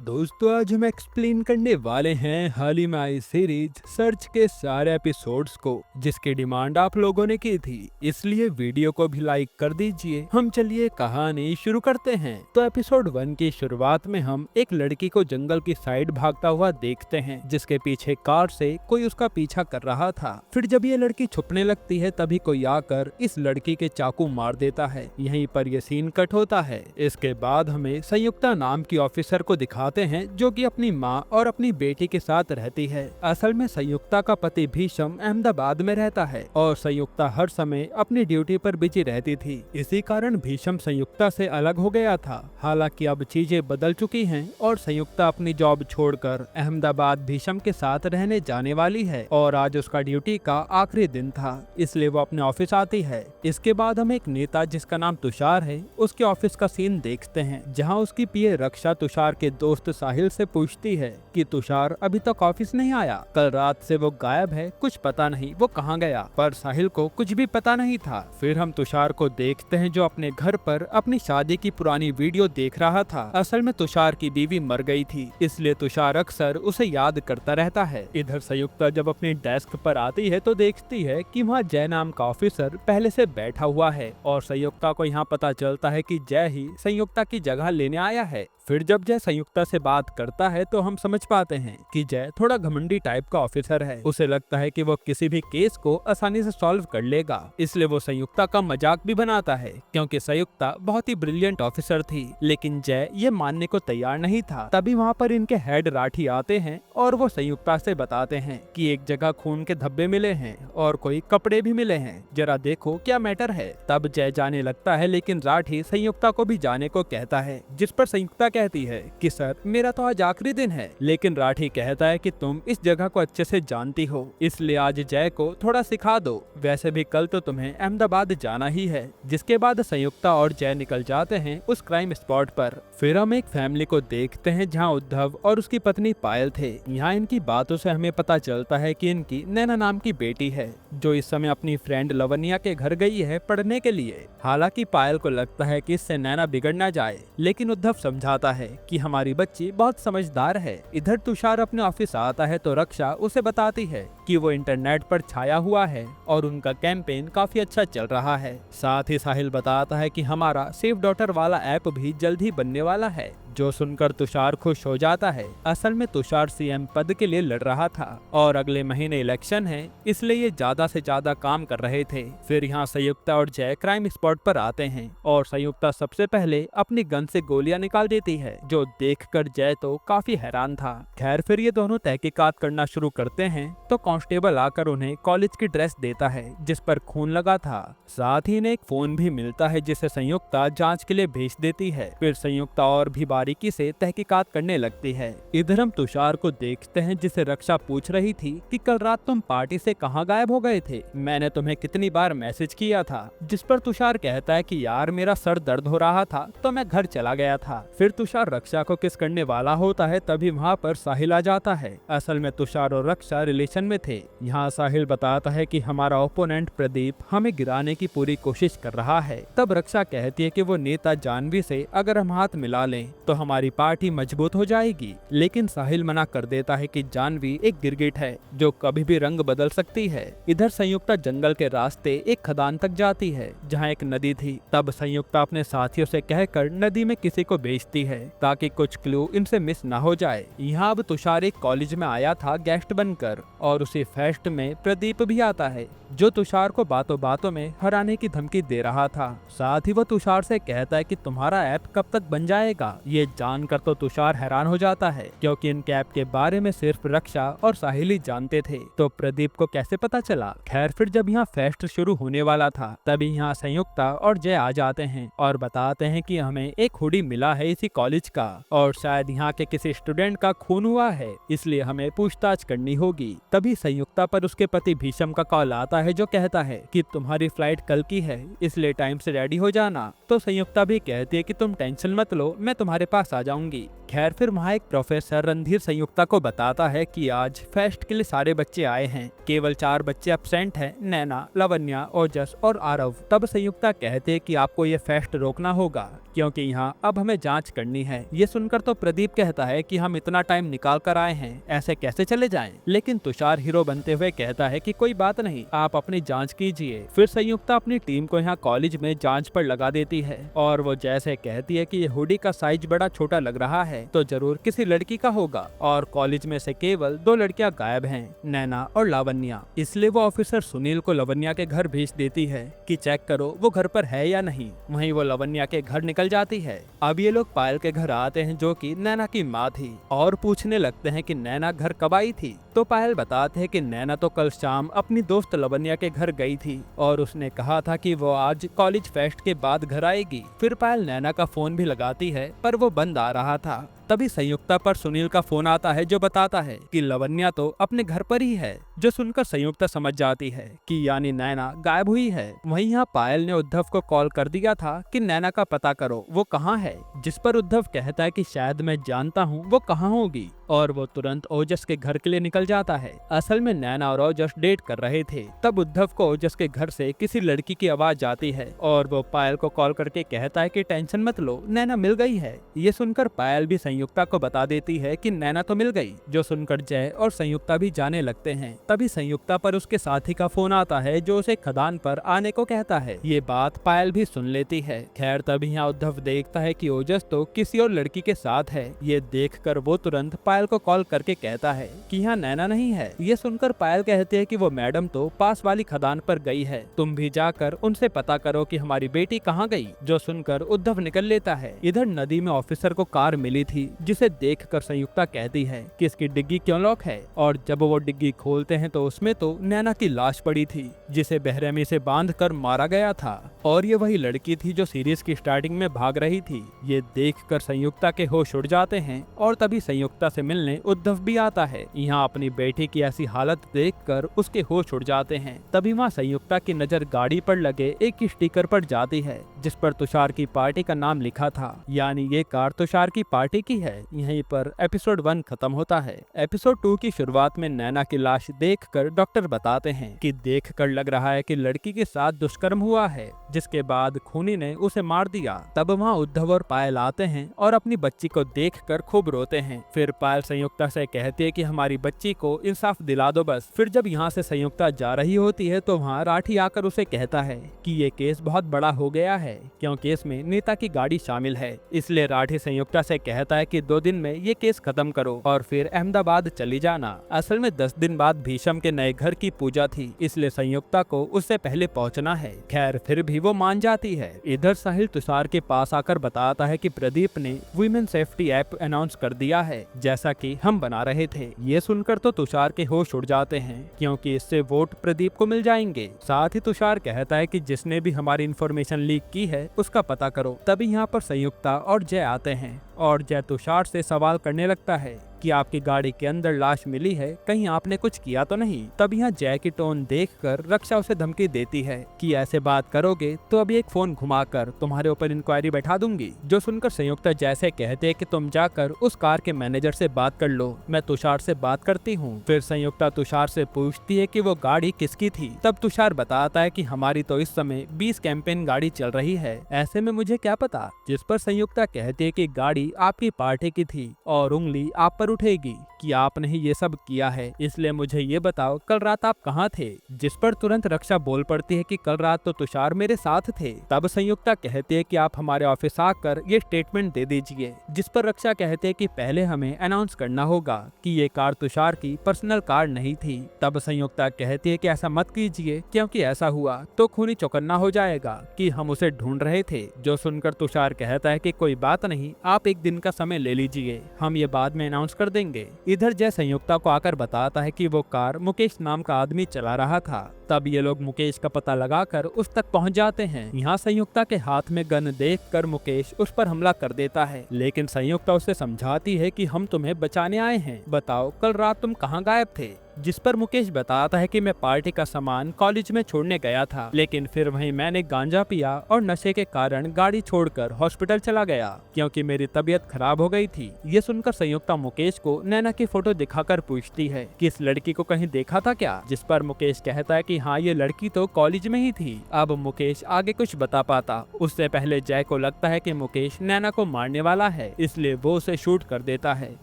दोस्तों आज हम एक्सप्लेन करने वाले हैं हाल ही में आई सीरीज सर्च के सारे एपिसोड्स को, जिसकी डिमांड आप लोगों ने की थी, इसलिए वीडियो को भी लाइक कर दीजिए। हम चलिए कहानी शुरू करते हैं। तो एपिसोड 1 की शुरुआत में हम एक लड़की को जंगल की साइड भागता हुआ देखते हैं, जिसके पीछे कार से कोई उसका पीछा कर रहा था। फिर जब ये लड़की छुपने लगती है तभी कोई आकर इस लड़की के चाकू मार देता है। यहीं पर ये सीन कट होता है। इसके बाद हमें संयुक्ता नाम की ऑफिसर को दिखाते हैं जो कि अपनी माँ और अपनी बेटी के साथ रहती है। असल में संयुक्ता का पति भीषम अहमदाबाद में रहता है और संयुक्ता हर समय अपनी ड्यूटी पर बिजी रहती थी। इसी कारण भीषम संयुक्ता से अलग हो गया था। हालांकि अब चीजें बदल चुकी हैं और संयुक्ता अपनी जॉब छोड़कर अहमदाबाद भीषम के साथ रहने जाने वाली है और आज उसका ड्यूटी का आखिरी दिन था, इसलिए वो अपने ऑफिस आती है। इसके बाद हम एक नेता जिसका नाम तुषार है उसके ऑफिस का सीन देखते हैं, जहाँ उसकी पीए रक्षा तुषार के दोस्त साहिल से पूछती है कि तुषार अभी तक ऑफिस नहीं आया, कल रात से वो गायब है, कुछ पता नहीं वो कहाँ गया। पर साहिल को कुछ भी पता नहीं था। फिर हम तुषार को देखते हैं जो अपने घर पर अपनी शादी की पुरानी वीडियो देख रहा था। असल में तुषार की बीवी मर गई थी, इसलिए तुषार अक्सर उसे याद करता रहता है। इधर संयुक्ता जब अपनी डेस्क पर आती है तो देखती है कि वहाँ जय नाम का ऑफिसर पहले से बैठा हुआ है और संयुक्ता को यहाँ पता चलता है कि जय ही संयुक्ता की जगह लेने आया है। फिर जब जय संयुक्ता से बात करता है तो हम समझ पाते हैं कि जय थोड़ा घमंडी टाइप का ऑफिसर है। उसे लगता है कि वो किसी भी केस को आसानी से सॉल्व कर लेगा, इसलिए वो संयुक्ता का मजाक भी बनाता है, क्योंकि संयुक्ता बहुत ही ब्रिलियंट ऑफिसर थी। लेकिन जय ये मानने को तैयार नहीं था। तभी वहाँ पर इनके हेड राठी आते हैं और वो संयुक्ता से बताते हैं कि एक जगह खून के धब्बे मिले हैं और कोई कपड़े भी मिले हैं, जरा देखो क्या मैटर है। तब जय जाने लगता है, लेकिन राठी संयुक्ता को भी जाने को कहता है, जिस पर संयुक्ता कहती है कि सर मेरा तो आज आखिरी दिन है। लेकिन राठी कहता है कि तुम इस जगह को अच्छे से जानती हो, इसलिए आज जय को थोड़ा सिखा दो। वैसे भी कल तो तुम्हें अहमदाबाद जाना ही है। जिसके बाद संयुक्ता और जय निकल जाते हैं उस क्राइम स्पॉट पर। फिर हम एक फैमिली को देखते हैं जहाँ उद्धव और उसकी पत्नी पायल थे। यहाँ इनकी बातों से हमें पता चलता है कि इनकी नैना नाम की बेटी है, जो इस समय अपनी फ्रेंड लवनिया के घर गई है पढ़ने के लिए। हालांकि पायल को लगता है कि इससे नैना बिगड़ ना जाए, लेकिन उद्धव समझाता है कि हमारी बच्ची बहुत समझदार है। इधर तुषार अपने ऑफिस आता है तो रक्षा उसे बताती है कि वो इंटरनेट पर छाया हुआ है और उनका कैंपेन काफी अच्छा चल रहा है। साथ ही साहिल बताता है कि हमारा सेफ डॉटर वाला ऐप भी जल्द ही बनने वाला है, जो सुनकर तुषार खुश हो जाता है। असल में तुषार सीएम पद के लिए लड़ रहा था और अगले महीने इलेक्शन है, इसलिए ये ज्यादा से ज्यादा काम कर रहे थे। फिर यहाँ संयुक्ता और जय क्राइम स्पॉट पर आते हैं और संयुक्ता सबसे पहले अपनी गन से गोलियां निकाल देती है, जो देखकर जय तो काफी हैरान था। खैर फिर ये दोनों तहकीकात करना शुरू करते हैं तो कांस्टेबल आकर उन्हें कॉलेज की ड्रेस देता है जिस पर खून लगा था। साथ ही इन्हें एक फोन भी मिलता है जिसे संयुक्ता जांच के लिए भेज देती है। फिर संयुक्ता और भी बारीकी से तहकीकात करने लगती है। इधर हम तुषार को देखते हैं जिसे रक्षा पूछ रही थी कि कल रात तुम पार्टी से कहाँ गायब हो गए थे, मैंने तुम्हें कितनी बार मैसेज किया था। जिस पर तुषार कहता है कि यार मेरा सर दर्द हो रहा था तो मैं घर चला गया था। फिर तुषार रक्षा को किस करने वाला होता है तभी वहाँ पर साहिल आ जाता है। असल में तुषार और रक्षा रिलेशन में थे। यहाँ साहिल बताता है कि हमारा ओपोनेंट प्रदीप हमें गिराने की पूरी कोशिश कर रहा है। तब रक्षा कहती है कि वो नेता जानवी से अगर हम हाथ मिला लें तो हमारी पार्टी मजबूत हो जाएगी। लेकिन साहिल मना कर देता है कि जानवी एक गिरगिट है जो कभी भी रंग बदल सकती है। इधर संयुक्ता जंगल के रास्ते एक खदान तक जाती है जहाँ एक नदी थी। तब संयुक्ता अपने साथियों से कहकर नदी में किसी को भेजती है ताकि कुछ क्लू इनसे मिस ना हो जाए। यहाँ अब तुषार एक कॉलेज में आया था गेस्ट बनकर और उसी फेस्ट में प्रदीप भी आता है, जो तुषार को बातों बातों में हराने की धमकी दे रहा था। साथ ही वो तुषार से कहता है कि तुम्हारा ऐप कब तक बन जाएगा। ये जानकर तो तुषार हैरान हो जाता है, क्योंकि इनके ऐप के बारे में सिर्फ रक्षा और साहिल ही जानते थे, तो प्रदीप को कैसे पता चला। खैर फिर जब यहाँ फेस्ट शुरू होने वाला था तभी यहाँ संयुक्ता और जय आ जाते हैं और बताते हैं कि हमें एक हुडी मिला है इसी कॉलेज का और शायद यहाँ के किसी स्टूडेंट का खून हुआ है, इसलिए हमें पूछताछ करनी होगी। तभी संयुक्ता पर उसके पति भीषम का कॉल आता है, जो कहता है कि तुम्हारी फ्लाइट कल की है, इसलिए टाइम से रेडी हो जाना। तो संयुक्ता भी कहती है कि तुम टेंशन मत लो, मैं तुम्हारे पास आ जाऊंगी। खैर फिर वहाँ एक प्रोफेसर रणधीर संयुक्ता को बताता है कि आज फेस्ट के लिए सारे बच्चे आए हैं, केवल 4 बच्चे एब्सेंट हैं, नैना, लवन्या, ओजस और आरव। तब संयुक्ता कहते कि आपको ये फेस्ट रोकना होगा क्योंकि यहाँ अब हमें जांच करनी है। ये सुनकर तो प्रदीप कहता है कि हम इतना टाइम निकाल कर आए हैं, ऐसे कैसे चले जाएं? लेकिन तुषार हीरो बनते हुए कहता है कि कोई बात नहीं, आप अपनी जांच कीजिए। फिर संयुक्ता अपनी टीम को यहाँ कॉलेज में जांच पर लगा देती है और वो जैसे कहती है कि ये हुडी का साइज बड़ा छोटा लग रहा है तो जरूर किसी लड़की का होगा और कॉलेज में से केवल 2 लड़कियां गायब हैं, नैना और लावण्या। इसलिए वो ऑफिसर सुनील को लवन्या के घर भेज देती है कि चेक करो वो घर पर है या नहीं। वहीं वो लवन्या के घर निकल जाती है। अब ये लोग पायल के घर आते हैं जो कि नैना की माँ थी और पूछने लगते हैं कि नैना घर कब आई थी। तो पायल बताते हैं कि नैना तो कल शाम अपनी दोस्त लवन्या के घर गई थी और उसने कहा था कि वो आज कॉलेज फेस्ट के बाद घर आएगी। फिर पायल नैना का फोन भी लगाती है पर वो बंद आ रहा था। तभी संयुक्ता पर सुनील का फोन आता है जो बताता है कि लवन्या तो अपने घर पर ही है, जो सुनकर संयुक्ता समझ जाती है कि यानी नैना गायब हुई है। वहीं यहाँ पायल ने उद्धव को कॉल कर दिया था कि नैना का पता करो वो कहाँ है, जिस पर उद्धव कहता है कि शायद मैं जानता हूँ वो कहाँ होगी और वो तुरंत ओजस के घर के लिए निकल जाता है। असल में नैना और ओजस डेट कर रहे थे। तब उद्धव को ओजस के घर से किसी लड़की की आवाज आती है और वो पायल को कॉल करके कहता है कि टेंशन मत लो, नैना मिल गई है। ये सुनकर पायल भी संयुक्ता को बता देती है कि नैना तो मिल गई, जो सुनकर जय और संयुक्ता भी जाने लगते हैं। तभी संयुक्ता पर उसके साथी का फोन आता है जो उसे खदान पर आने को कहता है। ये बात पायल भी सुन लेती है। खैर तभी यहाँ उद्धव देखता है कि ओजस तो किसी और लड़की के साथ है। ये देखकर वो तुरंत पायल को कॉल करके कहता है कि यहाँ नैना नहीं है। ये सुनकर पायल कहती है कि वो मैडम तो पास वाली खदान पर गई है, तुम भी जाकर उनसे पता करो कि हमारी बेटी कहाँ गई। जो सुनकर उद्धव निकल लेता है। इधर नदी में ऑफिसर को कार मिली थी जिसे देखकर संयुक्ता कहती है कि इसकी डिग्गी क्यों लॉक है और जब वो डिग्गी खोलते हैं तो उसमें तो नैना की लाश पड़ी थी जिसे बेरहमी से बांधकर मारा गया था और ये वही लड़की थी जो सीरीज की स्टार्टिंग में भाग रही थी। ये देखकर संयुक्ता के होश उड़ जाते हैं और तभी संयुक्ता से मिलने उद्धव भी आता है। यहाँ अपनी बेटी की ऐसी हालत देखकर उसके होश उड़ जाते हैं। तभी वहाँ संयुक्ता की नजर गाड़ी पर लगे एक स्टिकर पर जाती है जिस पर तुषार की पार्टी का नाम लिखा था, यानी ये कार तुषार की पार्टी की है। यहीं पर एपिसोड 1 खत्म होता है। एपिसोड 2 की शुरुआत में नैना की लाश देखकर डॉक्टर बताते हैं कि देखकर लग रहा है कि लड़की के साथ दुष्कर्म हुआ है, जिसके बाद खूनी ने उसे मार दिया। तब वहाँ उद्धव और पायल आते हैं और अपनी बच्ची को देखकर खूब रोते हैं। फिर पायल संयुक्ता से कहती है कि हमारी बच्ची को इंसाफ दिला दो बस। फिर जब यहाँ से संयुक्ता जा रही होती है तो वहाँ राठी आकर उसे कहता है कि ये केस बहुत बड़ा हो गया है क्योंकि इसमें नीता की गाड़ी शामिल है। इसलिए राठी संयुक्ता से कहता है कि 2 दिन में ये केस खत्म करो और फिर अहमदाबाद चली जाना। असल में 10 दिन बाद भीषम के नए घर की पूजा थी, इसलिए संयुक्ता को उससे पहले पहुंचना है। खैर फिर भी वो मान जाती है। इधर साहिल तुषार के पास आकर बताता है कि प्रदीप ने वुमेन सेफ्टी ऐप अनाउंस कर दिया है जैसा कि हम बना रहे थे। ये सुनकर तो तुषार के होश उड़ जाते हैं क्योंकि इससे वोट प्रदीप को मिल जाएंगे। साथ ही तुषार कहता है कि जिसने भी हमारी इन्फॉर्मेशन लीक की है उसका पता करो। तभी यहाँ पर संयुक्ता और जय आते हैं और जय तुषार से सवाल करने लगता है कि आपकी गाड़ी के अंदर लाश मिली है, कहीं आपने कुछ किया तो नहीं। तब यहाँ जय की टोन देखकर रक्षा उसे धमकी देती है कि ऐसे बात करोगे तो अभी एक फोन घुमाकर तुम्हारे ऊपर इंक्वायरी बैठा दूंगी। जो सुनकर संयुक्ता जैसे कहते हैं कि तुम जाकर उस कार के मैनेजर से बात कर लो, मैं तुषार से बात करती हूँ। फिर संयुक्ता तुषार से पूछती है कि वो गाड़ी किसकी थी। तब तुषार बताता है कि हमारी तो इस समय 20 कैंपेन गाड़ी चल रही है, ऐसे में मुझे क्या पता। जिस पर संयुक्ता कहती है कि गाड़ी आपकी पार्टी की थी और उंगली आप पर उठेगी कि आपने ही ये सब किया है, इसलिए मुझे ये बताओ कल रात आप कहाँ थे। जिस पर तुरंत रक्षा बोल पड़ती है कि कल रात तो तुषार मेरे साथ थे। तब संयुक्ता कहती है कि आप हमारे ऑफिस आकर ये स्टेटमेंट दे दीजिए। जिस पर रक्षा कहते हैं कि पहले हमें अनाउंस करना होगा कि ये कार तुषार की पर्सनल कार नहीं थी। तब संयुक्ता कहती है कि ऐसा मत कीजिए क्योंकि ऐसा हुआ तो खूनी चौकन्ना हो जाएगा कि हम उसे ढूंढ रहे थे। जो सुनकर तुषार कहता है कि कोई बात नहीं, आप एक दिन का समय ले लीजिए, हम ये बाद में अनाउंस कर देंगे। इधर जय संयुक्ता को आकर बताता है कि वो कार मुकेश नाम का आदमी चला रहा था। तब ये लोग मुकेश का पता लगाकर उस तक पहुंच जाते हैं। यहाँ संयुक्ता के हाथ में गन देखकर मुकेश उस पर हमला कर देता है, लेकिन संयुक्ता उसे समझाती है कि हम तुम्हें बचाने आए हैं, बताओ कल रात तुम कहाँ गायब थे। जिस पर मुकेश बताता है कि मैं पार्टी का सामान कॉलेज में छोड़ने गया था, लेकिन फिर वहीं मैंने गांजा पिया और नशे के कारण गाड़ी छोड़कर हॉस्पिटल चला गया क्योंकि मेरी तबीयत खराब हो गई थी। ये सुनकर संयुक्ता मुकेश को नैना की फोटो दिखाकर पूछती है कि इस लड़की को कहीं देखा था क्या, जिस पर मुकेश कहता है कि हाँ, ये लड़की तो कॉलेज में ही थी। अब मुकेश आगे कुछ बता पाता उससे पहले जय को लगता है कि मुकेश नैना को मारने वाला है, इसलिए वो उसे शूट कर देता है,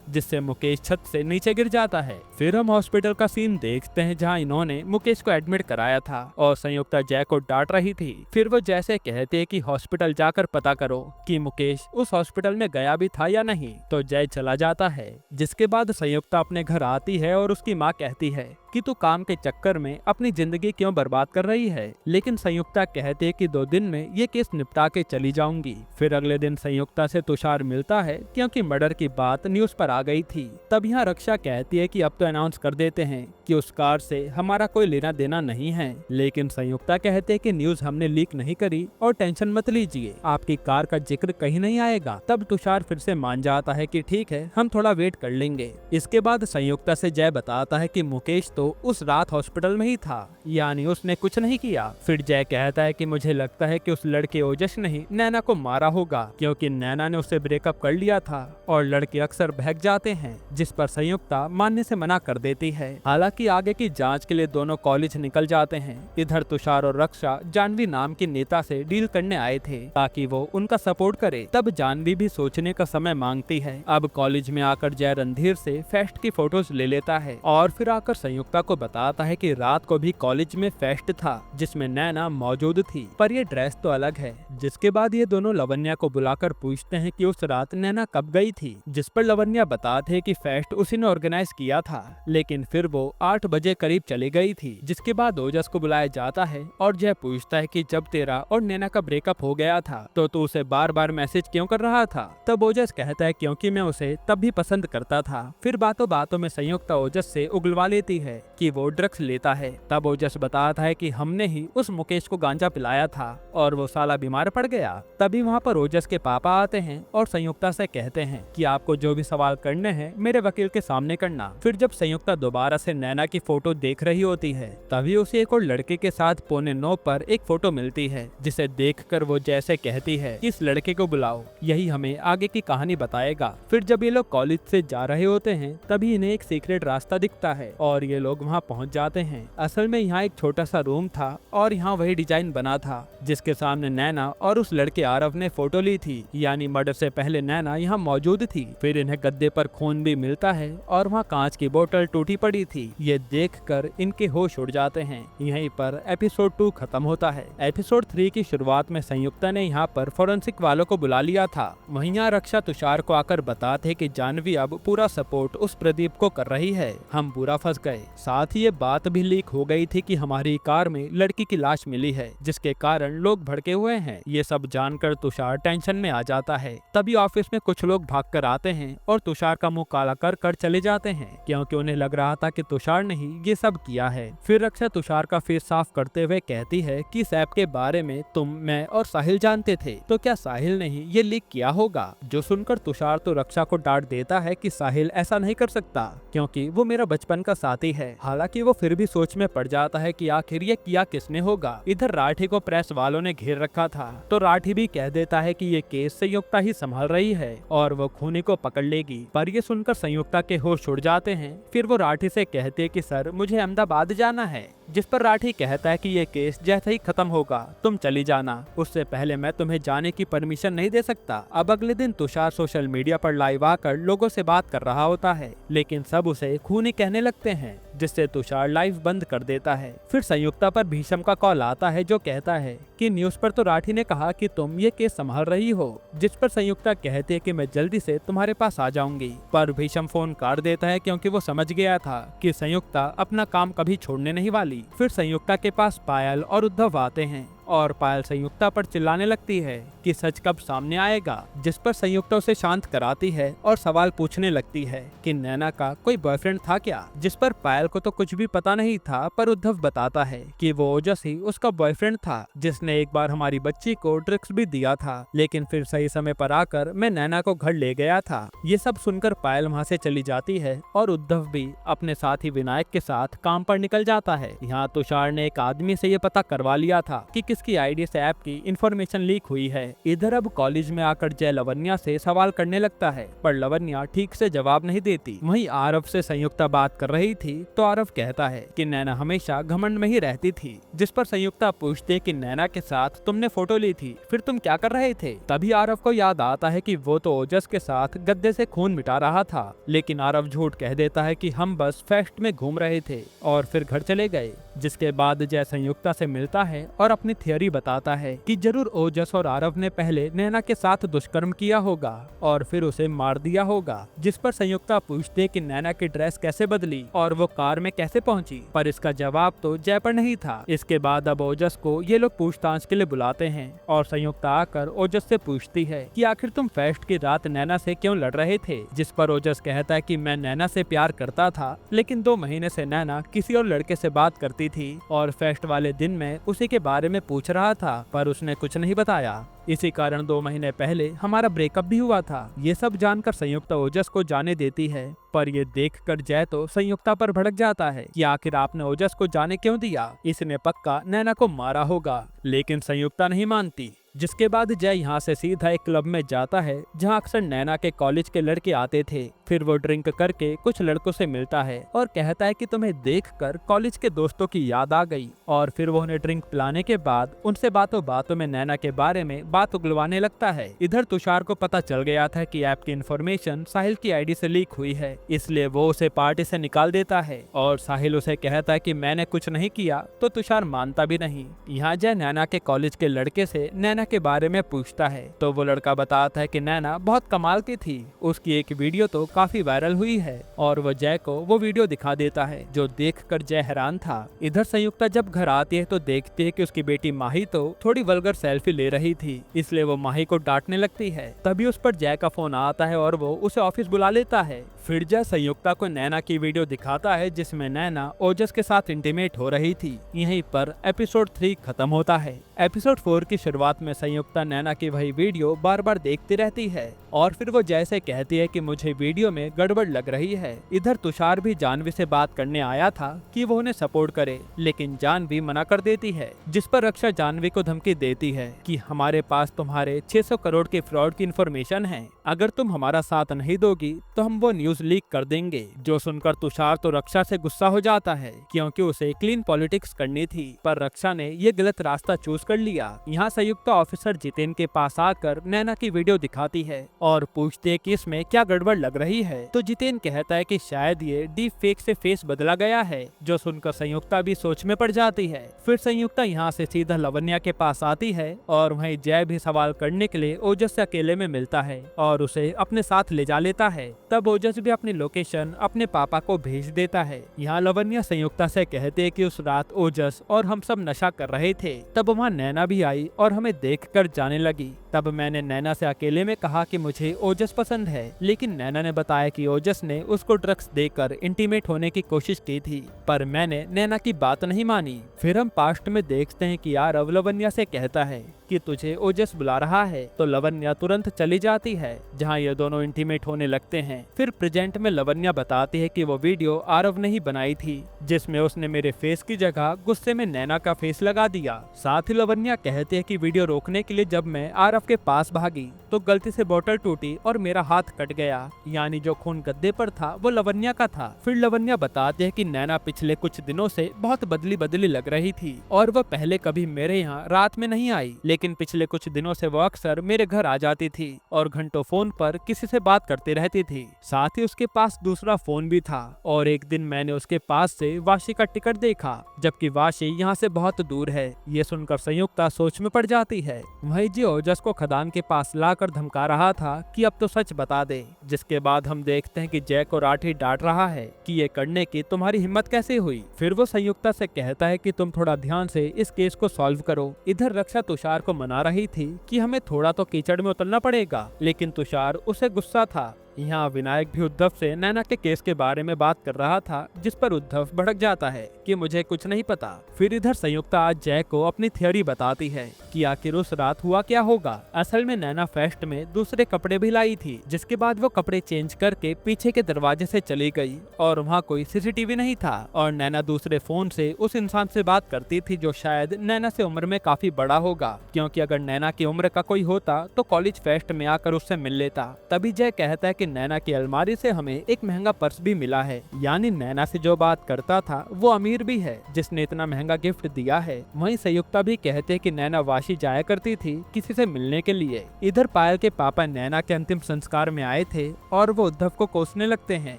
जिससे मुकेश छत से नीचे गिर जाता है। फिर हम हॉस्पिटल का सीन देखते हैं जहाँ इन्होंने मुकेश को एडमिट कराया था और संयुक्ता जय को डांट रही थी। फिर वो जय से कहते हैं कि हॉस्पिटल जाकर पता करो कि मुकेश उस हॉस्पिटल में गया भी था या नहीं। तो जय चला जाता है, जिसके बाद संयुक्ता अपने घर आती है और उसकी माँ कहती है कि तू काम के चक्कर में अपनी जिंदगी क्यों बर्बाद कर रही है, लेकिन संयुक्ता कहते है कि 2 दिन में ये केस निपटा के चली जाऊंगी। फिर अगले दिन संयुक्ता से तुषार मिलता है क्योंकि मर्डर की बात न्यूज पर आ गई थी। तब यहाँ रक्षा कहती है कि अब तो अनाउंस कर देते हैं कि उस कार से हमारा कोई लेना देना नहीं है, लेकिन संयुक्ता कहते है कि न्यूज हमने लीक नहीं करी और टेंशन मत लीजिए, आपकी कार का जिक्र कहीं नहीं आएगा। तब तुषार फिर से मान जाता है कि ठीक है, हम थोड़ा वेट कर लेंगे। इसके बाद संयुक्ता से जय बताता है कि मुकेश तो उस रात हॉस्पिटल में ही था, यानी उसने कुछ नहीं किया। फिर जय कहता है कि मुझे लगता है कि उस लड़के ओजस ने ही नैना को मारा होगा क्योंकि नैना ने उससे ब्रेकअप कर लिया था और लड़के अक्सर बहक जाते हैं, जिस पर संयुक्ता मानने से मना कर देती है। हालांकि आगे की जांच के लिए दोनों कॉलेज निकल जाते हैं। इधर तुषार और रक्षा जानवी नाम के नेता से डील करने आए थे ताकि वो उनका सपोर्ट करे। तब जानवी भी सोचने का समय मांगती है। अब कॉलेज में आकर जय रणधीर से फेस्ट की फोटोज ले लेता है और फिर आकर संयुक्ता को बताता है कि रात को भी कॉलेज में फेस्ट था जिसमें नैना मौजूद थी, पर ये ड्रेस तो अलग है। जिसके बाद ये दोनों लवन्या को बुलाकर पूछते हैं कि उस रात नैना कब गई थी, जिस पर लवन्या बताते हैं कि फेस्ट उसी ने ऑर्गेनाइज किया था, लेकिन फिर वो 8 बजे करीब चली गई थी। जिसके बाद ओजस को बुलाया जाता है और जय पूछता है कि जब तेरा और नैना का ब्रेकअप हो गया था तो तू उसे बार बार मैसेज क्यों कर रहा था। तब ओजस कहता है क्योंकि मैं उसे तब भी पसंद करता था। फिर बातों बातों में संयुक्ता ओजस से उगलवा लेती है कि वो ड्रग्स लेता है। तब ओजस बताता है कि हमने ही उस मुकेश को गांजा पिलाया था और वो साला बीमार पड़ गया। तभी वहाँ पर ओजस के पापा आते हैं और संयुक्ता से कहते हैं कि आपको जो भी सवाल करने हैं मेरे वकील के सामने करना। फिर जब संयुक्ता दोबारा से नैना की फोटो देख रही होती है तभी उसे एक और लड़के के साथ 8:45 पर एक फोटो मिलती है, जिसे देखकर वो जैसे कहती है कि इस लड़के को बुलाओ, यही हमें आगे की कहानी बताएगा। फिर जब ये लोग कॉलेज से जा रहे होते हैं तभी इन्हें एक सीक्रेट रास्ता दिखता है और ये लोग वहाँ पहुँच जाते हैं। असल में यहाँ एक छोटा सा रूम था और यहाँ वही डिजाइन बना था जिसके सामने नैना और उस लड़के आरव ने फोटो ली थी, यानी मर्डर से पहले नैना यहाँ मौजूद थी। फिर इन्हें गद्दे पर खून भी मिलता है और वहाँ कांच की बोतल टूटी पड़ी थी। ये देखकर इनके होश उड़ जाते हैं। यहीं पर एपिसोड 2 खत्म होता है। एपिसोड 3 की शुरुआत में संयुक्ता ने यहाँ पर फोरेंसिक वालों को बुला लिया था। वहीं यहाँ रक्षा तुषार को आकर बताते कि जानवी अब पूरा सपोर्ट उस प्रदीप को कर रही है, हम पूरा फंस गए। साथ ही ये बात भी लीक हो गई थी कि हमारी कार में लड़की की लाश मिली है, जिसके कारण लोग भड़के हुए हैं। ये सब जानकर तुषार टेंशन में आ जाता है। तभी ऑफिस में कुछ लोग भागकर आते हैं और तुषार का मुंह काला कर चले जाते हैं क्योंकि उन्हें लग रहा था कि तुषार ने ही ये सब किया है। फिर रक्षा तुषार का फेस साफ करते हुए कहती है कि इस ऐप के बारे में तुम, मैं और साहिल जानते थे, तो क्या साहिल ने ही ये लीक किया होगा। जो सुनकर तुषार तो रक्षा को डांट देता है कि साहिल ऐसा नहीं कर सकता क्योंकि वो मेरा बचपन का साथी है। हालांकि वो फिर भी सोच में पड़ जाता है कि आखिर ये किया किसने होगा। इधर राठी को प्रेस वालों ने घेर रखा था तो राठी भी कह देता है कि ये केस संयुक्ता ही संभाल रही है और वो खूनी को पकड़ लेगी। पर ये सुनकर संयुक्ता के होश उड़ जाते हैं। फिर वो राठी से कहते हैं कि सर मुझे अहमदाबाद जाना है, जिस पर राठी कहता है कि ये केस जैसे ही खत्म होगा तुम चली जाना, उससे पहले मैं तुम्हें जाने की परमिशन नहीं दे सकता। अब अगले दिन तुषार सोशल मीडिया पर लाइव आकर लोगों से बात कर रहा होता है, लेकिन सब उसे खूनी कहने लगते हैं, जिससे तुषार लाइव बंद कर देता है। फिर संयुक्ता पर भीषम का कॉल आता है जो कहता है कि न्यूज पर तो राठी ने कहा कि तुम ये केस संभाल रही हो, जिस पर संयुक्ता कहती है कि मैं जल्दी से तुम्हारे पास आ जाऊंगी। पर भीषम फोन काट देता है क्योंकि वो समझ गया था कि संयुक्ता अपना काम कभी छोड़ने नहीं वाली। फिर संयुक्ता के पास पायल और उद्धव आते हैं और पायल संयुक्ता पर चिल्लाने लगती है कि सच कब सामने आएगा, जिस पर संयुक्ता उसे शांत कराती है और सवाल पूछने लगती है कि नैना का कोई बॉयफ्रेंड था क्या, जिस पर पायल को तो कुछ भी पता नहीं था, पर उद्धव बताता है कि वो ओजस ही उसका बॉयफ्रेंड था जिसने एक बार हमारी बच्ची को ड्रग्स भी दिया था, लेकिन फिर सही समय पर आकर मैं नैना को घर ले गया था। ये सब सुनकर पायल वहाँ से चली जाती है और उद्धव भी अपने साथी विनायक के साथ काम पर निकल जाता है। यहाँ तुषार ने एक आदमी से ये पता करवा लिया था कि किसकी आईडी से ऐप की इंफॉर्मेशन लीक हुई है। इधर अब कॉलेज में आकर जय लवन्या से सवाल करने लगता है, पर लवन्या ठीक से जवाब नहीं देती। वहीं आरव से संयुक्ता बात कर रही थी तो आरव कहता है कि नैना हमेशा घमंड में ही रहती थी, जिस पर संयुक्ता पूछती है कि नैना के साथ तुमने फोटो ली थी, फिर तुम क्या कर रहे थे। तभी आरव को याद आता है कि वो तो ओजस के साथ गद्दे से खून मिटा रहा था, लेकिन आरव झूठ कह देता है कि हम बस फेस्ट में घूम रहे थे और फिर घर चले गए। जिसके बाद जय संयुक्ता से मिलता है और अपनी थियोरी बताता है कि जरूर ओजस और आरव ने पहले नैना के साथ दुष्कर्म किया होगा और फिर उसे मार दिया होगा। जिस पर संयुक्ता पूछते कि नैना की ड्रेस कैसे बदली और वो कार में कैसे पहुंची, पर इसका जवाब तो जय पर नहीं था। इसके बाद अब ओजस को ये लोग पूछताछ के लिए बुलाते हैं और संयुक्ता आकर ओजस से पूछती है कि आखिर तुम फेस्ट की रात नैना से क्यों लड़ रहे थे। जिस पर ओजस कहता है कि मैं नैना से प्यार करता था, लेकिन 2 महीने से नैना किसी और लड़के से बात करती थी और फेस्ट वाले दिन मैं उसी के बारे में पूछ रहा था, पर उसने कुछ नहीं बताया। इसी कारण 2 महीने पहले हमारा ब्रेकअप भी हुआ था। ये सब जानकर संयुक्ता ओजस को जाने देती है, पर ये देखकर जय तो संयुक्ता पर भड़क जाता है कि आखिर आपने ओजस को जाने क्यों दिया, इसने पक्का नैना को मारा होगा। लेकिन संयुक्ता नहीं मानती। जिसके बाद जय यहाँ से सीधा एक क्लब में जाता है जहाँ अक्सर नैना के कॉलेज के लड़के आते थे। फिर वो ड्रिंक करके कुछ लड़कों से मिलता है और कहता है कि तुम्हें देखकर कॉलेज के दोस्तों की याद आ गई, और फिर वो उन्हें ड्रिंक पिलाने के बाद उनसे बातों बातों में नैना के बारे में बात उगलवाने लगता है। इधर तुषार को पता चल गया था कि ऐप की इंफॉर्मेशन साहिल की आईडी से लीक हुई है, इसलिए वो उसे पार्टी से निकाल देता है और साहिल उसे कहता है कि मैंने कुछ नहीं किया, तो तुषार मानता भी नहीं। यहाँ जय नैना के कॉलेज के लड़के से नैना के बारे में पूछता है तो वो लड़का बताता है कि नैना बहुत कमाल की थी, उसकी एक वीडियो तो काफी वायरल हुई है, और वो जय को वो वीडियो दिखा देता है, जो देखकर जय हैरान था। इधर संयुक्ता जब घर आती है तो देखती है कि उसकी बेटी माही तो थोड़ी वल्गर सेल्फी ले रही थी, इसलिए वो माही को डांटने लगती है। तभी उस पर जय का फोन आता है और वो उसे ऑफिस बुला लेता है। फिर जय संयुक्ता को नैना की वीडियो दिखाता है जिसमें नैना ओजस के साथ इंटीमेट हो रही थी। यहीं पर एपिसोड 3 खत्म होता है। एपिसोड 4 की शुरुआत में संयुक्ता नैना की वही वीडियो बार बार देखती रहती है और फिर वो जैसे कहती है कि मुझे वीडियो में गड़बड़ लग रही है। इधर तुषार भी जानवी से बात करने आया था कि वो उन्हें सपोर्ट करे, लेकिन जानवी मना कर देती है, जिस पर रक्षा जानवी को धमकी देती है कि हमारे पास तुम्हारे 600 करोड़ के फ्रॉड की इंफॉर्मेशन है, अगर तुम हमारा साथ नहीं दोगी तो हम वो न्यूज लीक कर देंगे। जो सुनकर तुषार तो रक्षा से गुस्सा हो जाता है क्योंकि उसे क्लीन पॉलिटिक्स करनी थी, पर रक्षा ने ये गलत रास्ता चूज कर लिया। यहाँ संयुक्त ऑफिसर जितेन के पास आकर नैना की वीडियो दिखाती है और पूछते है कि इसमें क्या गड़बड़ लग रही है, तो जितेन कहता है कि शायद ये डीप फेक से फेस बदला गया है, जो सुनकर संयुक्ता भी सोच में पड़ जाती है। फिर संयुक्ता यहाँ से सीधा लवन्या के पास आती है और वहीं जय भी सवाल करने के लिए ओजस से अकेले में मिलता है और उसे अपने साथ ले जा लेता है। तब ओजस भी अपनी लोकेशन अपने पापा को भेज देता है। यहाँ लवन्या संयुक्ता से कहते हैं कि उस रात ओजस और हम सब नशा कर रहे थे, तब वहाँ नैना भी आई और हमें देखकर जाने लगी। तब मैंने नैना से अकेले में कहा कि मुझे ओजस पसंद है, लेकिन नैना ने बताया कि ओजस ने उसको ड्रग्स देकर इंटीमेट होने की कोशिश की थी, पर मैंने नैना की बात नहीं मानी। फिर हम पास्ट में देखते हैं कि यारव लवन्या से कहता है कि तुझे ओजस बुला रहा है, तो लवन्या तुरंत चली जाती है जहां ये दोनों इंटीमेट होने लगते हैं। फिर प्रेजेंट में लवन्या बताती है कि वो वीडियो आरव ने ही बनाई थी, जिसमें उसने मेरे फेस की जगह गुस्से में नैना का फेस लगा दिया। साथ ही लवन्या कहती है कि वीडियो रोकने के लिए जब मैं आरव के पास भागी तो गलती से बोतल टूटी और मेरा हाथ कट गया, यानी जो खून गद्दे पर था वो लवन्या का था। फिर लवन्या बताती है कि नैना पिछले कुछ दिनों से बहुत बदली बदली लग रही थी और वो पहले कभी मेरे यहाँ रात में नहीं आई, लेकिन पिछले कुछ दिनों से वो अक्सर मेरे घर आ जाती थी और घंटों फोन पर किसी से बात करते रहती थी। साथ ही उसके पास दूसरा फोन भी था और एक दिन मैंने उसके पास से वाशी का टिकट देखा, जबकि वाशी यहाँ से बहुत दूर है। ये सुनकर संयुक्ता सोच में पड़ जाती है। वही जी ओजस को खदान के पास लाकर धमका रहा था कि अब तो सच बता दे। जिसके बाद हम देखते हैं कि जय को राठी डांट रहा है कि ये करने की तुम्हारी हिम्मत कैसे हुई। फिर वो संयुक्ता से कहता है कि तुम थोड़ा ध्यान से इस केस को सॉल्व करो। इधर रक्षा तुषार को मना रही थी कि हमें थोड़ा तो कीचड़ में उतरना पड़ेगा, लेकिन तुषार उसे गुस्सा था। यहाँ विनायक भी उद्धव से नैना के केस के बारे में बात कर रहा था, जिस पर उद्धव भड़क जाता है कि मुझे कुछ नहीं पता। फिर इधर संयुक्ता आज जय को अपनी थ्योरी बताती है कि आखिर उस रात हुआ क्या होगा। असल में नैना फेस्ट में दूसरे कपड़े भी लाई थी, जिसके बाद वो कपड़े चेंज करके पीछे के दरवाजे से चली गई और वहाँ कोई सीसीटीवी नहीं था और नैना दूसरे फोन से उस इंसान से बात करती थी जो शायद नैना से उम्र में काफी बड़ा होगा, क्योंकि अगर नैना की उम्र का कोई होता तो कॉलेज फेस्ट में आकर उससे मिल लेता। तभी जय कहता है कि नैना की अलमारी से हमें एक महंगा पर्स भी मिला है, यानी नैना से जो बात करता था वो अमीर भी है जिसने इतना महंगा गिफ्ट दिया है। वहीं संयुक्ता भी कहते कि नैना वाशी जाया करती थी किसी से मिलने के लिए। इधर पायल के पापा नैना के अंतिम संस्कार में आए थे और वो उद्धव को कोसने लगते हैं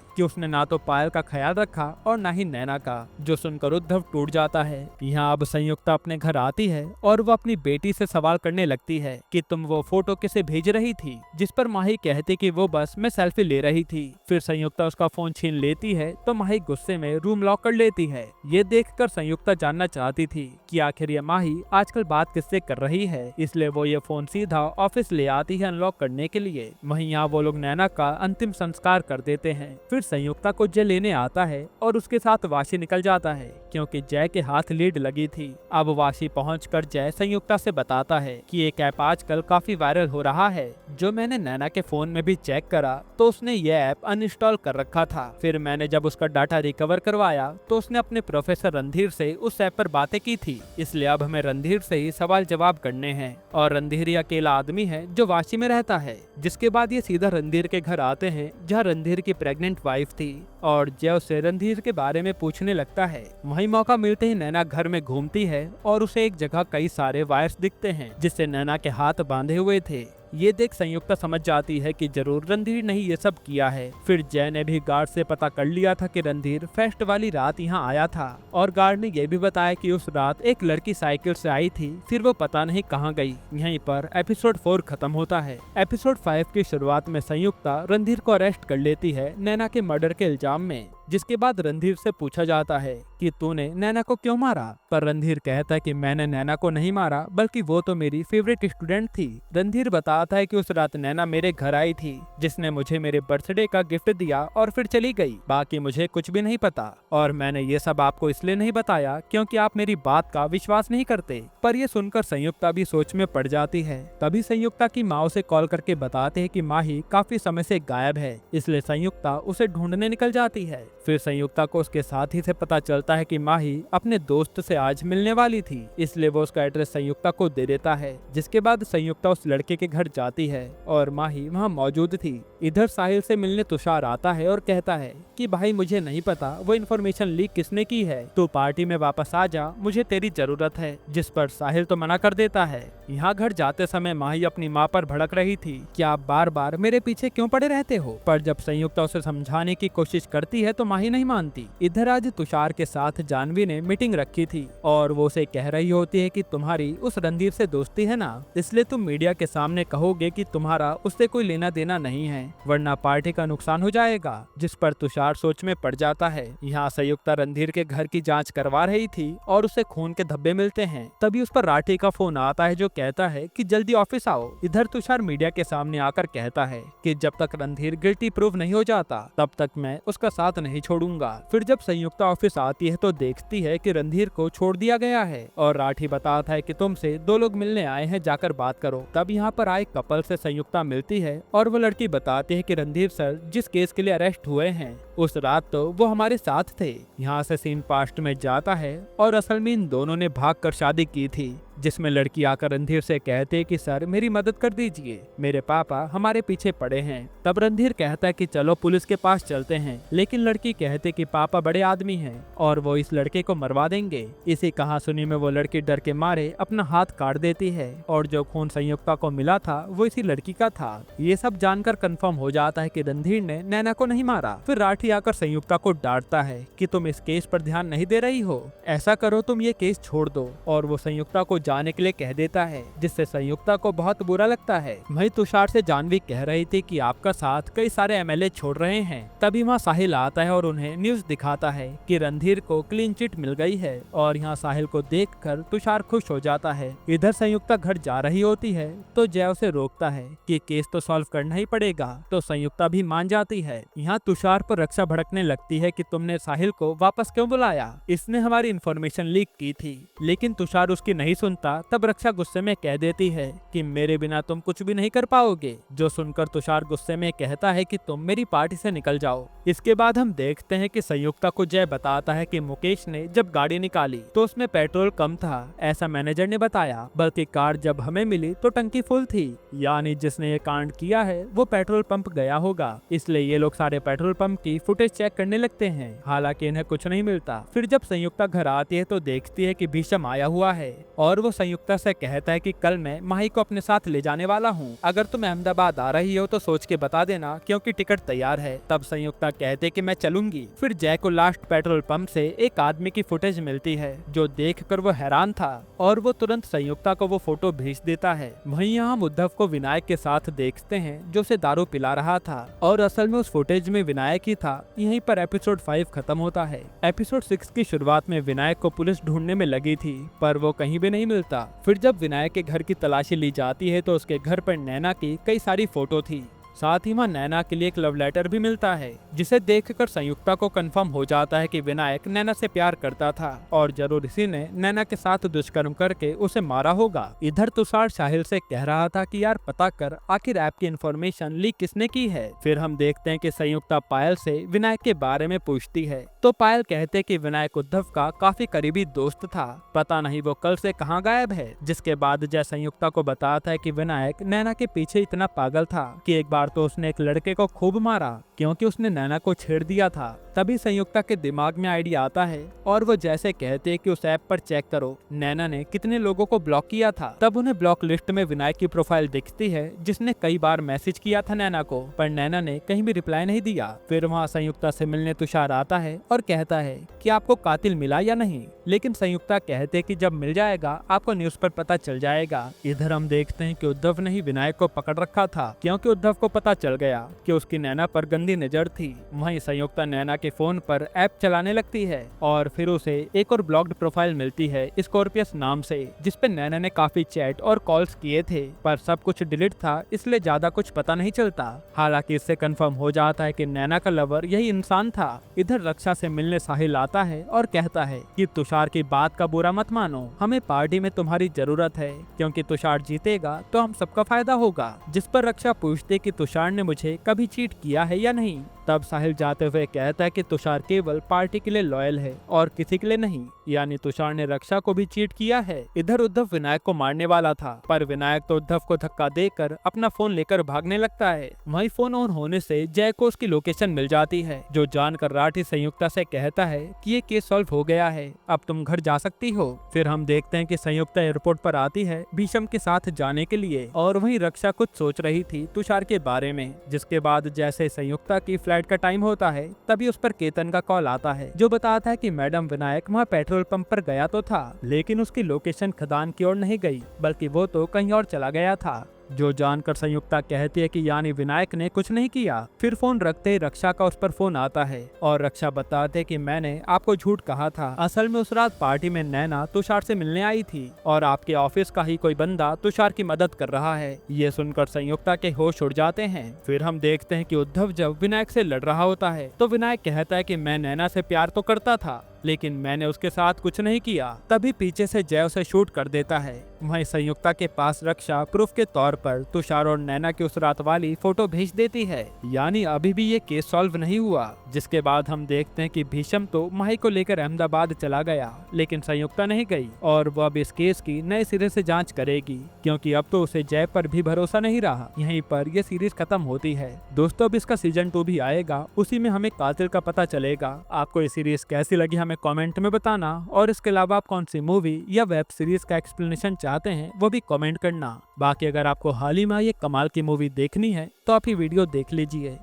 कि उसने ना तो पायल का ख्याल रखा और ना ही नैना का, जो सुनकर उद्धव टूट जाता है। यहाँ अब संयुक्ता अपने घर आती है और वो अपनी बेटी से सवाल करने लगती है कि तुम वो फोटो किसे भेज रही थी, जिस पर माही कहती कि वो बस मैं सेल्फी ले रही थी। फिर संयुक्ता उसका फोन छीन लेती है तो माही गुस्से में रूम लॉक कर लेती है। ये देखकर संयुक्ता जानना चाहती थी कि आखिर ये माही आजकल बात किससे कर रही है, इसलिए वो ये फोन सीधा ऑफिस ले आती है अनलॉक करने के लिए। वहीं यहाँ वो लोग नैना का अंतिम संस्कार कर देते हैं। फिर संयुक्ता को जय लेने आता है और उसके साथ वाशी निकल जाता है, क्योंकि जय के हाथ लीड लगी थी। अब वाशी पहुंचकर जय संयुक्ता से बताता है कि एक ऐप आजकल काफी वायरल हो रहा है, जो मैंने नैना के फोन में भी चेक करा तो उसने ये ऐप अनइंस्टॉल कर रखा था। फिर मैंने जब उसका डाटा रिकवर करवाया तो उसने अपने प्रोफेसर रणधीर से उस ऐप पर बातें की थी, इसलिए अब हमें रणधीर से ही सवाल जवाब करने हैं। और रणधीर ही अकेला आदमी है जो वाशी में रहता है। जिसके बाद ये सीधा रणधीर के घर आते हैं, जहाँ रणधीर की प्रेग्नेंट वाइफ थी और जय उससे रणधीर के बारे में पूछने लगता है। वहीं मौका मिलते ही नैना घर में घूमती है और उसे एक जगह कई सारे वायर्स दिखते हैं, जिससे नैना के हाथ बांधे हुए थे। ये देख संयुक्ता समझ जाती है कि जरूर रणधीर ने ये सब किया है। फिर जय ने भी गार्ड से पता कर लिया था कि रणधीर फेस्ट वाली रात यहाँ आया था और गार्ड ने ये भी बताया कि उस रात एक लड़की साइकिल से आई थी, फिर वो पता नहीं कहाँ गई। यहीं पर एपिसोड 4 खत्म होता है। एपिसोड 5 की शुरुआत में संयुक्ता रणधीर को अरेस्ट कर लेती है नैना के मर्डर के इल्जाम में, जिसके बाद रणधीर से पूछा जाता है कि तूने नैना को क्यों मारा, पर रणधीर कहता है कि मैंने नैना को नहीं मारा, बल्कि वो तो मेरी फेवरेट स्टूडेंट थी। रणधीर बताता है कि उस रात नैना मेरे घर आई थी, जिसने मुझे मेरे बर्थडे का गिफ्ट दिया और फिर चली गई। बाकी मुझे कुछ भी नहीं पता और मैंने ये सब आपको इसलिए नहीं बताया क्योंकि आप मेरी बात का विश्वास नहीं करते। पर ये सुनकर संयुक्ता भी सोच में पड़ जाती है। तभी संयुक्ता की माँ उसे कॉल करके बताते हैं कि माही काफी समय से गायब है, इसलिए संयुक्ता उसे ढूंढने निकल जाती है। फिर संयुक्ता को उसके साथी से पता चलता है कि माही अपने दोस्त से आज मिलने वाली थी, इसलिए वो उसका एड्रेस संयुक्ता को दे देता है। जिसके बाद संयुक्ता उस लड़के के घर जाती है और माही वहाँ मौजूद थी। इधर साहिल से मिलने तुषार आता है और कहता है कि भाई मुझे नहीं पता वो इन्फॉर्मेशन लीक किसने की है, तो पार्टी में वापस आ जा, मुझे तेरी जरूरत है। जिस पर साहिल तो मना कर देता है। यहाँ घर जाते समय माही अपनी माँ पर भड़क रही थी कि आप बार बार मेरे पीछे क्यों पड़े रहते हो, पर जब संयुक्ता उसे समझाने की कोशिश करती है तो माही नहीं मानती। इधर आज तुषार के साथ जानवी ने मीटिंग रखी थी और वो उसे कह रही होती है कि तुम्हारी उस रणधीर से दोस्ती है ना, इसलिए तुम मीडिया के सामने कहोगे कि तुम्हारा उससे कोई लेना देना नहीं है, वरना पार्टी का नुकसान हो जाएगा। जिस पर तुषार सोच में पड़ जाता है। यहाँ संयुक्ता रणधीर के घर की जांच करवा रही थी और उसे खून के धब्बे मिलते हैं। तभी उस पर राठी का फोन आता है जो कहता है कि जल्दी ऑफिस आओ। इधर तुषार मीडिया के सामने आकर कहता है कि जब तक रणधीर गिल्टी प्रूव नहीं हो जाता तब तक मैं उसका साथ नहीं छोड़ूंगा। फिर जब संयुक्ता ऑफिस आती है तो देखती है कि रणधीर को छोड़ दिया गया है और राठी बताता है कि तुमसे 2 लोग मिलने आए हैं, जाकर बात करो। तब यहाँ पर आए कपल से संयुक्ता मिलती है और वो लड़की बताती है कि रणधीर सर जिस केस के लिए अरेस्ट हुए हैं उस रात तो वो हमारे साथ थे। यहाँ से सीन पास्ट में जाता है और असल में इन दोनों ने भागकर शादी की थी। जिसमें लड़की आकर रणधीर से कहते कि सर मेरी मदद कर दीजिए, मेरे पापा हमारे पीछे पड़े हैं। तब रणधीर कहता है कि चलो पुलिस के पास चलते हैं, लेकिन लड़की कहते कि पापा बड़े आदमी हैं और वो इस लड़के को मरवा देंगे। इसी कहासुनी में वो लड़की डर के मारे अपना हाथ काट देती है और जो खून संयुक्ता को मिला था वो इसी लड़की का था। ये सब जानकर कंफर्म हो जाता है कि रणधीर ने नैना को नहीं मारा। फिर राठी आकर संयुक्ता को डांटता है कि तुम इस केस पर ध्यान नहीं दे रही हो, ऐसा करो तुम ये केस छोड़ दो, और वो संयुक्ता को जाने के लिए कह देता है, जिससे संयुक्ता को बहुत बुरा लगता है। वहीं तुषार से जानवी कह रही थी कि आपका साथ कई सारे एमएलए छोड़ रहे हैं। तभी वहाँ साहिल आता है और उन्हें न्यूज दिखाता है कि रणधीर को क्लीन चिट मिल गई है, और यहाँ साहिल को देखकर तुषार खुश हो जाता है। इधर संयुक्ता घर जा रही होती है तो जय उसे रोकता है कि केस तो सॉल्व करना ही पड़ेगा, तो संयुक्ता भी मान जाती है। यहाँ तुषार पर रक्षा भड़कने लगती है कि तुमने साहिल को वापस क्यों बुलाया, इसने हमारी इन्फॉर्मेशन लीक की थी। लेकिन तुषार उसकी नहीं सुनता। तब रक्षा गुस्से में कह देती है कि मेरे बिना तुम कुछ भी नहीं कर पाओगे, जो सुनकर तुषार गुस्से में कहता है कि तुम मेरी पार्टी से निकल जाओ। इसके बाद हम देखते हैं कि संयुक्ता को जय बताता है कि मुकेश ने जब गाड़ी निकाली तो उसमें पेट्रोल कम था, ऐसा मैनेजर ने बताया, बल्कि कार जब हमें मिली तो टंकी फुल थी। यानी जिसने ये कांड किया है वो पेट्रोल पंप गया होगा। इसलिए ये लोग सारे पेट्रोल पंप की फुटेज चेक करने लगते हैं, हालांकि इन्हें कुछ नहीं मिलता। फिर जब संयुक्ता घर आती है तो देखती है कि भीषम आया हुआ है और वो संयुक्ता से कहता है कि कल मैं माही को अपने साथ ले जाने वाला हूँ, अगर तुम अहमदाबाद आ रही हो तो सोच के बता देना, क्योंकि टिकट तैयार है। तब संयुक्ता कहते कि मैं चलूंगी। फिर जय को लास्ट पेट्रोल पंप से एक आदमी की फुटेज मिलती है, जो देखकर वो हैरान था और वो तुरंत संयुक्ता को वो फोटो भेज देता है। वहीं यहाँ उद्धव को विनायक के साथ देखते हैं, जो उसे दारू पिला रहा था, और असल में उस फुटेज में विनायक ही था। यहीं पर एपिसोड 5 खत्म होता है। एपिसोड 6 की शुरुआत में विनायक को पुलिस ढूंढने में लगी थी, पर वो कहीं भी नहीं मिलता। फिर जब विनायक के घर की तलाशी ली जाती है तो उसके घर पर नैना की कई सारी फोटो थी। साथ ही वहाँ नैना के लिए एक लव लेटर भी मिलता है, जिसे देखकर संयुक्ता को कंफर्म हो जाता है कि विनायक नैना से प्यार करता था और जरूर इसी ने नैना के साथ दुष्कर्म करके उसे मारा होगा। इधर तुषार साहिल से कह रहा था कि यार पता कर आखिर ऐप की इन्फॉर्मेशन लीक किसने की है। फिर हम देखते हैं कि संयुक्ता पायल से विनायक के बारे में पूछती है, तो पायल कहते कि विनायक उद्धव का काफी करीबी दोस्त था, पता नहीं वो कल से कहाँ गायब है। जिसके बाद जय संयुक्ता को बताता है कि विनायक नैना के पीछे इतना पागल था कि एक बार तो उसने एक लड़के को खूब मारा, क्योंकि उसने नैना को छेड़ दिया था। तभी संयुक्ता के दिमाग में आइडिया आता है और वो जैसे कहते कि उस ऐप पर चेक करो नैना ने कितने लोगों को ब्लॉक किया था। तब उन्हें ब्लॉक लिस्ट में विनायक की प्रोफाइल दिखती है, जिसने कई बार मैसेज किया था नैना को, पर नैना ने कहीं भी रिप्लाई नहीं दिया। फिर वहाँ संयुक्ता से मिलने तुषार आता है और कहता है कि आपको कातिल मिला या नहीं, लेकिन संयुक्ता कहते कि जब मिल जाएगा आपको न्यूज पर पता चल जाएगा। इधर हम देखते हैं कि उद्धव ने ही विनायक को पकड़ रखा था, क्योंकि उद्धव को पता चल गया कि उसकी नैना पर गंदी नजर थी। वहीं संयुक्ता नैना के फोन पर ऐप चलाने लगती है और फिर उसे एक और ब्लॉक्ड प्रोफाइल मिलती है स्कॉर्पियस नाम से, जिसपे नैना ने काफी चैट और कॉल्स किए थे, पर सब कुछ डिलीट था, इसलिए ज्यादा कुछ पता नहीं चलता। हालांकि इससे कंफर्म हो जाता है कि नैना का लवर यही इंसान था। इधर रक्षा से मिलने साहिल आता है और कहता है कि तुषार की बात का बुरा मत मानो, हमें पार्टी में तुम्हारी जरूरत है, क्योंकि तुषार जीतेगा तो हम सबका फायदा होगा। जिस पर रक्षा पूछते कि तुषार ने मुझे कभी चीट किया है या नहीं। तब साहिल जाते हुए कहता है कि तुषार केवल पार्टी के लिए लॉयल है और किसी के लिए नहीं, यानी तुषार ने रक्षा को भी चीट किया है। इधर उद्धव विनायक को मारने वाला था, पर विनायक तो उद्धव को धक्का देकर अपना फोन लेकर भागने लगता है। वहीं फोन ऑन होने से जय को उसकी लोकेशन मिल जाती है, जो जानकर राठी संयुक्ता से कहता है कि ये केस सॉल्व हो गया है, अब तुम घर जा सकती हो। फिर हम देखते हैं कि संयुक्ता एयरपोर्ट पर आती है भीषम के साथ जाने के लिए, और वहीं रक्षा कुछ सोच रही थी तुषार के बारे में। जिसके बाद जैसे संयुक्ता की फ्लाइट का टाइम होता है तभी उस पर केतन का कॉल आता है, जो बताता है कि मैडम विनायक वहाँ पेट्रोल पंप पर गया तो था, लेकिन उसकी लोकेशन खदान की ओर नहीं गई, बल्कि वो तो कहीं और चला गया था। जो जानकर संयुक्ता कहती है कि यानी विनायक ने कुछ नहीं किया। फिर फोन रखते ही रक्षा का उस पर फोन आता है और रक्षा बताते कि मैंने आपको झूठ कहा था, असल में उस रात पार्टी में नैना तुषार से मिलने आई थी और आपके ऑफिस का ही कोई बंदा तुषार की मदद कर रहा है। ये सुनकर संयुक्ता के होश उड़ जाते हैं। फिर हम देखते हैं कि उद्धव जब विनायक से लड़ रहा होता है तो विनायक कहता है कि मैं नैना से प्यार तो करता था, लेकिन मैंने उसके साथ कुछ नहीं किया। तभी पीछे से जय उसे शूट कर देता है। वहीं संयुक्ता के पास रक्षा प्रूफ के तौर पर तुषार और नैना की उस रात वाली फोटो भेज देती है। यानी अभी भी ये केस सॉल्व नहीं हुआ। जिसके बाद हम देखते हैं कि भीषम तो माही को लेकर अहमदाबाद चला गया, लेकिन संयुक्ता नहीं गई और वो अब इस केस की नए सिरे से जांच करेगी, क्योंकि अब तो उसे जय पर भी भरोसा नहीं रहा। यहीं पर ये सीरीज खत्म होती है। दोस्तों अब इसका सीजन 2 भी आएगा, उसी में हमें कातिल का पता चलेगा। आपको ये सीरीज कैसी लगी हमें कमेंट में बताना, और इसके अलावा आप कौन सी मूवी या वेब सीरीज का एक्सप्लेनेशन चाहते हैं वो भी कमेंट करना। बाकी अगर आपको हाल ही में ये कमाल की मूवी देखनी है तो आप ये वीडियो देख लीजिए।